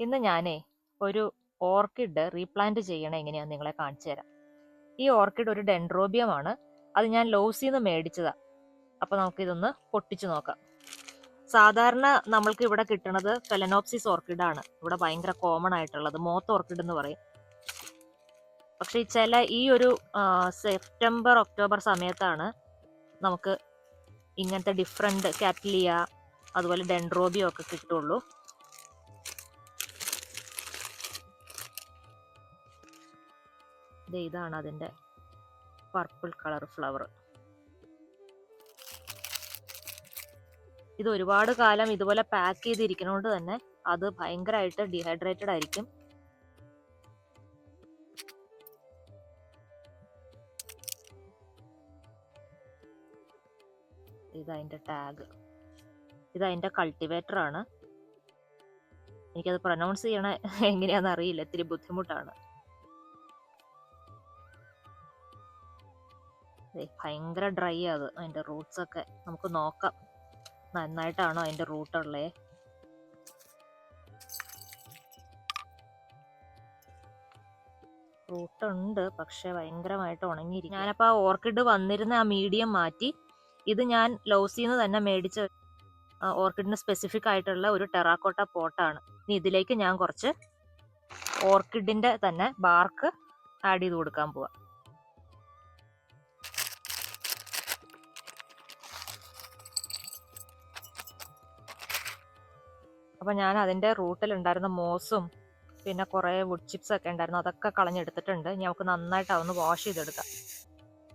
ഇന്ന് ഞാനേ ഒരു ഓർക്കിഡ് റീപ്ലാന്റ് ചെയ്യണ എങ്ങനെയാന്ന് നിങ്ങളെ കാണിച്ചു തരാം. ഈ ഓർക്കിഡ് ഒരു ഡെൻഡ്രോബിയമാണ്. അത് ഞാൻ ലോസിന്ന് മേടിച്ചതാ. അപ്പൊ നമുക്കിതൊന്ന് പൊട്ടിച്ചു നോക്കാം. സാധാരണ നമ്മൾക്ക് ഇവിടെ കിട്ടുന്നത് ഫെലനോപ്സിസ് ഓർക്കിഡ് ആണ് ഇവിടെ ഭയങ്കര കോമൺ ആയിട്ടുള്ളത്. മോത്ത് ഓർക്കിഡ് എന്ന് പറയും. പക്ഷെ ഈ ഒരു സെപ്റ്റംബർ ഒക്ടോബർ സമയത്താണ് നമുക്ക് ഇങ്ങനത്തെ ഡിഫറെന്റ് കാറ്റ്ലിയ അതുപോലെ ഡെൻഡ്രോബിയം ഒക്കെ കിട്ടുള്ളൂ. ഇതാണ് അതിൻ്റെ പർപ്പിൾ കളർ ഫ്ലവർ. ഇത് ഒരുപാട് കാലം ഇതുപോലെ പാക്ക് ചെയ്തിരിക്കുന്നതുകൊണ്ട് തന്നെ അത് ഭയങ്കരമായിട്ട് ഡീഹൈഡ്രേറ്റഡ് ആയിരിക്കും. ഇതതിൻ്റെ ടാഗ്. ഇതതിൻ്റെ കൾട്ടിവേറ്റർ ആണ്. എനിക്കത് പ്രൊനൗൺസ് ചെയ്യണ എങ്ങനെയാണെന്ന് അറിയില്ല, ഇത്തിരി ബുദ്ധിമുട്ടാണ്. ഭയങ്കര ഡ്രൈ അത്. അതിൻ്റെ റൂട്ട്സ് ഒക്കെ നമുക്ക് നോക്കാം നന്നായിട്ടാണോ അതിൻ്റെ റൂട്ടുള്ളേ. റൂട്ടുണ്ട്, പക്ഷെ ഭയങ്കരമായിട്ട് ഉണങ്ങിയിരിക്കും. ഞാനപ്പോൾ ആ ഓർക്കിഡ് വന്നിരുന്ന ആ മീഡിയം മാറ്റി ഇത് ഞാൻ ലോസിന്ന് തന്നെ മേടിച്ച ഓർക്കിഡിന് സ്പെസിഫിക് ആയിട്ടുള്ള ഒരു ടെറാക്കോട്ട പോട്ടാണ്. ഇനി ഇതിലേക്ക് ഞാൻ കുറച്ച് ഓർക്കിഡിന്റെ തന്നെ ബാർക്ക് ആഡ് ചെയ്ത് കൊടുക്കാൻ പോവാ. അപ്പൊ ഞാൻ അതിന്റെ റൂട്ടിൽ ഉണ്ടായിരുന്ന മോസും പിന്നെ കുറെ വുഡ് ചിപ്സ് ഒക്കെ ഉണ്ടായിരുന്നു, അതൊക്കെ കളഞ്ഞെടുത്തിട്ടുണ്ട്. ഇനി നമുക്ക് നന്നായിട്ട് അതൊന്ന് വാഷ് ചെയ്തെടുക്കാം.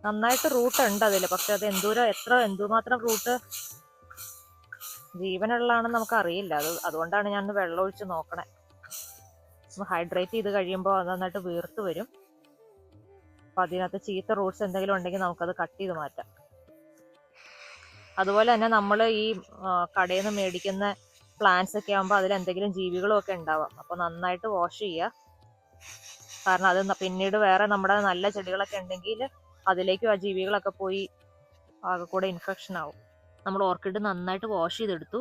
നന്നായിട്ട് റൂട്ട് ഉണ്ട് അതിൽ, പക്ഷെ അത് എന്തുമാത്രം റൂട്ട് ജീവനുള്ളതാണെന്ന് നമുക്ക് അറിയില്ല. അതുകൊണ്ടാണ് ഞാൻ വെള്ളം ഒഴിച്ച് നോക്കണേ. ഹൈഡ്രേറ്റ് ചെയ്ത് കഴിയുമ്പോൾ അത് നന്നായിട്ട് വീർത്ത് വരും. അപ്പൊ അതിനകത്ത് ചീത്ത റൂട്ട്സ് എന്തെങ്കിലും ഉണ്ടെങ്കിൽ നമുക്കത് കട്ട് ചെയ്ത് മാറ്റാം. അതുപോലെ തന്നെ നമ്മൾ ഈ കടയിൽ നിന്ന് മേടിക്കുന്ന പ്ലാന്റ്സ് ഒക്കെ ആകുമ്പോൾ അതിൽ എന്തെങ്കിലും ജീവികളും ഒക്കെ ഉണ്ടാവാം. അപ്പോൾ നന്നായിട്ട് വാഷ് ചെയ്യുക. കാരണം അത് പിന്നീട് വേറെ നമ്മുടെ നല്ല ചെടികളൊക്കെ ഉണ്ടെങ്കിൽ അതിലേക്കും ആ ജീവികളൊക്കെ പോയി ആകെ കൂടെ ഇൻഫെക്ഷൻ ആവും. നമ്മൾ ഓർക്കിഡ് നന്നായിട്ട് വാഷ് ചെയ്തെടുത്തു.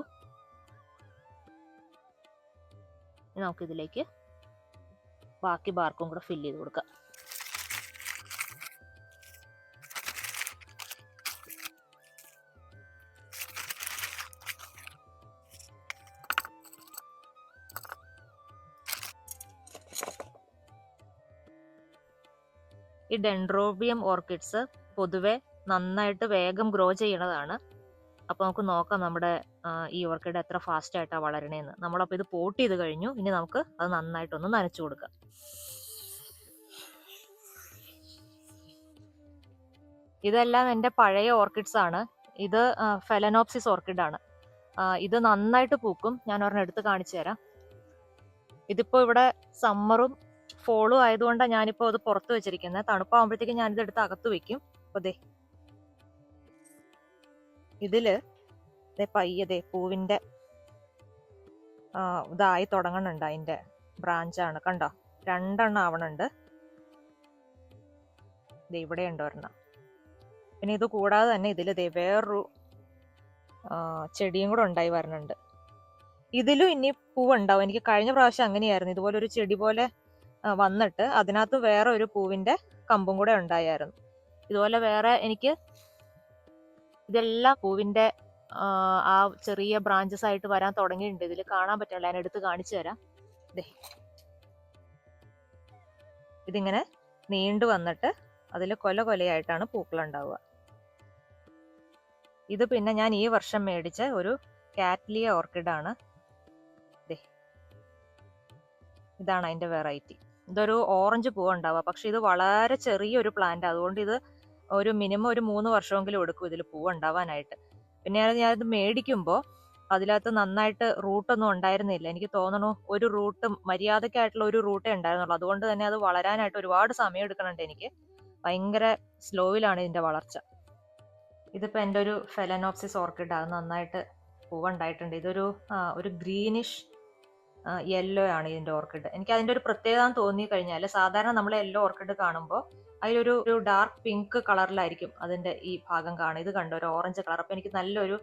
ഇനി നമുക്കിതിലേക്ക് ബാക്കി ബാർക്കും കൂടെ ഫില്ല് ചെയ്ത് കൊടുക്കാം. ഈ ഡെൻഡ്രോബിയം ഓർക്കിഡ്സ് പൊതുവെ നന്നായിട്ട് വേഗം ഗ്രോ ചെയ്യണതാണ്. അപ്പോൾ നമുക്ക് നോക്കാം നമ്മുടെ ഈ ഓർക്കിഡ് എത്ര ഫാസ്റ്റ് ആയിട്ടാണ് വളരണേന്ന്. നമ്മളപ്പോൾ ഇത് പോട്ട് ചെയ്ത് കഴിഞ്ഞു. ഇനി നമുക്ക് അത് നന്നായിട്ടൊന്ന് നനച്ചു കൊടുക്കാം. ഇതെല്ലാം എൻ്റെ പഴയ ഓർക്കിഡ്സ് ആണ്. ഇത് ഫെലനോപ്സിസ് ഓർക്കിഡ് ആണ്. ഇത് നന്നായിട്ട് പൂക്കും. ഞാൻ ഒരെണ്ണം എടുത്ത് കാണിച്ചു തരാം. ഇതിപ്പോ ഇവിടെ സമ്മറും ഫോളും ആയതുകൊണ്ടാണ് ഞാനിപ്പോൾ അത് പുറത്ത് വെച്ചിരിക്കുന്നത്. തണുപ്പാകുമ്പോഴത്തേക്കും ഞാനിത് എടുത്ത് അകത്ത് വെക്കും. അപ്പൊ ഇതില് പയ്യതേ പൂവിന്റെ ഇതായി തുടങ്ങണുണ്ട്. അതിന്റെ ബ്രാഞ്ചാണ്, കണ്ടോ? 2 എണ്ണം ആവണുണ്ട്. ഇവിടെ ഉണ്ട് ഒരെണ്ണം. പിന്നെ ഇത് കൂടാതെ തന്നെ ഇതില് വേറൊരു ചെടിയും കൂടെ ഉണ്ടായി വരണുണ്ട്. ഇതിലും ഇനി പൂവുണ്ടാവും. എനിക്ക് കഴിഞ്ഞ പ്രാവശ്യം അങ്ങനെയായിരുന്നു. ഇതുപോലെ ഒരു ചെടി പോലെ വന്നിട്ട് അതിനകത്ത് വേറെ ഒരു പൂവിന്റെ കമ്പും കൂടെ ഉണ്ടായിരുന്നു. ഇതുപോലെ വേറെ എനിക്ക് ഇതെല്ലാം പൂവിന്റെ ആ ചെറിയ ബ്രാഞ്ചസ് ആയിട്ട് വരാൻ തുടങ്ങിയിട്ടുണ്ട്. ഇതിൽ കാണാൻ പറ്റില്ല, ഞാൻ എടുത്ത് കാണിച്ചു തരാം. ഇതിങ്ങനെ നീണ്ടു വന്നിട്ട് അതിൽ കൊലയായിട്ടാണ് പൂക്കൾ ഉണ്ടാവുക. ഇത് പിന്നെ ഞാൻ ഈ വർഷം മേടിച്ച ഒരു കാറ്റ്ലിയ ഓർക്കിഡാണ്. ഇതാണ് അതിന്റെ വെറൈറ്റി. ഇതൊരു ഓറഞ്ച് പൂവ് ഉണ്ടാവുക, പക്ഷെ ഇത് വളരെ ചെറിയൊരു പ്ലാന്റ്. അതുകൊണ്ട് ഇത് ഒരു മിനിമം ഒരു 3 വർഷമെങ്കിലും എടുക്കും ഇതിൽ പൂവ് ഉണ്ടാവാനായിട്ട്. പിന്നെ ഞാനിത് മേടിക്കുമ്പോൾ അതിനകത്ത് നന്നായിട്ട് റൂട്ടൊന്നും ഉണ്ടായിരുന്നില്ല. എനിക്ക് തോന്നണു ഒരു റൂട്ടും മര്യാദക്കായിട്ടുള്ള ഒരു റൂട്ടേ ഉണ്ടായിരുന്നുള്ളൂ. അതുകൊണ്ട് തന്നെ അത് വളരാനായിട്ട് ഒരുപാട് സമയം എടുക്കണുണ്ട്. എനിക്ക് ഭയങ്കര സ്ലോയിലാണ് ഇതിന്റെ വളർച്ച. ഇതിപ്പോൾ എൻ്റെ ഒരു ഫെലനോപ്സിസ് ഓർക്കിഡ്, അത് നന്നായിട്ട് പൂവുണ്ടായിട്ടുണ്ട്. ഇതൊരു ഗ്രീനിഷ് യെല്ലോ ആണ് ഇതിന്റെ ഓർക്കിഡ്. എനിക്ക് അതിന്റെ ഒരു പ്രത്യേകത തോന്നി കഴിഞ്ഞാൽ, സാധാരണ നമ്മൾ യെല്ലോ ഓർക്കിഡ് കാണുമ്പോൾ അതിലൊരു ഡാർക്ക് പിങ്ക് കളറിലായിരിക്കും അതിന്റെ ഈ ഭാഗം കാണും. ഇത് കണ്ടോ, ഒരു ഓറഞ്ച് കളർ. അപ്പൊ എനിക്ക് നല്ലൊരു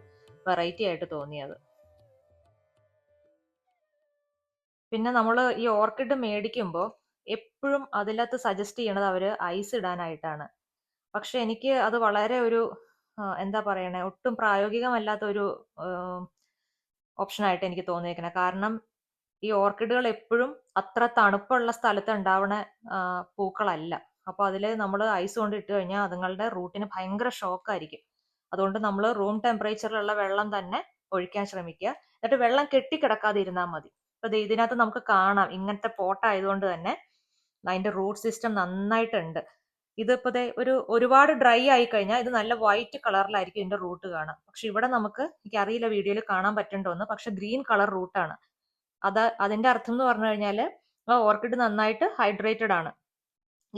വെറൈറ്റി ആയിട്ട് തോന്നിയത്. പിന്നെ നമ്മൾ ഈ ഓർക്കിഡ് മേടിക്കുമ്പോൾ എപ്പോഴും അതിനകത്ത് സജസ്റ്റ് ചെയ്യണത് അവർ ഐസ് ഇടാനായിട്ടാണ്. പക്ഷെ എനിക്ക് അത് വളരെ ഒരു എന്താ പറയണേ, ഒട്ടും പ്രായോഗികമല്ലാത്ത ഒരു ഓപ്ഷനായിട്ട് എനിക്ക് തോന്നിയേക്കണേ. കാരണം ഈ ഓർക്കിഡുകൾ എപ്പോഴും അത്ര തണുപ്പുള്ള സ്ഥലത്ത് ഉണ്ടാവണ പൂക്കളല്ല. അപ്പൊ അതിൽ നമ്മൾ ഐസ് കൊണ്ട് ഇട്ട് കഴിഞ്ഞാൽ അതുങ്ങളുടെ റൂട്ടിന് ഭയങ്കര ഷോക്കായിരിക്കും. അതുകൊണ്ട് നമ്മൾ റൂം ടെമ്പറേച്ചറിലുള്ള വെള്ളം തന്നെ ഒഴിക്കാൻ ശ്രമിക്കുക. എന്നിട്ട് വെള്ളം കെട്ടിക്കിടക്കാതെ ഇരുന്നാൽ മതി. അപ്പൊ ഇതിനകത്ത് നമുക്ക് കാണാം, ഇങ്ങനത്തെ പോട്ടായതുകൊണ്ട് തന്നെ അതിന്റെ റൂട്ട് സിസ്റ്റം നന്നായിട്ടുണ്ട്. ഇതിപ്പോ ഒരുപാട് ഡ്രൈ ആയി കഴിഞ്ഞാൽ ഇത് നല്ല വൈറ്റ് കളറിലായിരിക്കും ഇതിന്റെ റൂട്ട് കാണാം. പക്ഷെ ഇവിടെ നമുക്ക്, എനിക്കറിയില്ല വീഡിയോയിൽ കാണാൻ പറ്റുന്നുണ്ടോന്ന്, പക്ഷെ ഗ്രീൻ കളർ റൂട്ടാണ്. അതിന്റെ അർത്ഥം എന്ന് പറഞ്ഞു കഴിഞ്ഞാല് ആ ഓർക്കിഡ് നന്നായിട്ട് ഹൈഡ്രേറ്റഡ് ആണ്.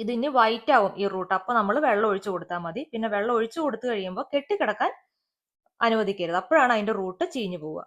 ഇതിന് വൈറ്റ് ആവും ഈ റൂട്ട്. അപ്പൊ നമ്മൾ വെള്ളം ഒഴിച്ചു കൊടുത്താൽ മതി. പിന്നെ വെള്ളം ഒഴിച്ചു കൊടുത്തു കഴിയുമ്പോൾ കെട്ടിക്കിടക്കാൻ അനുവദിക്കരുത്. അപ്പോഴാണ് അതിന്റെ റൂട്ട് ചീഞ്ഞു പോവുക.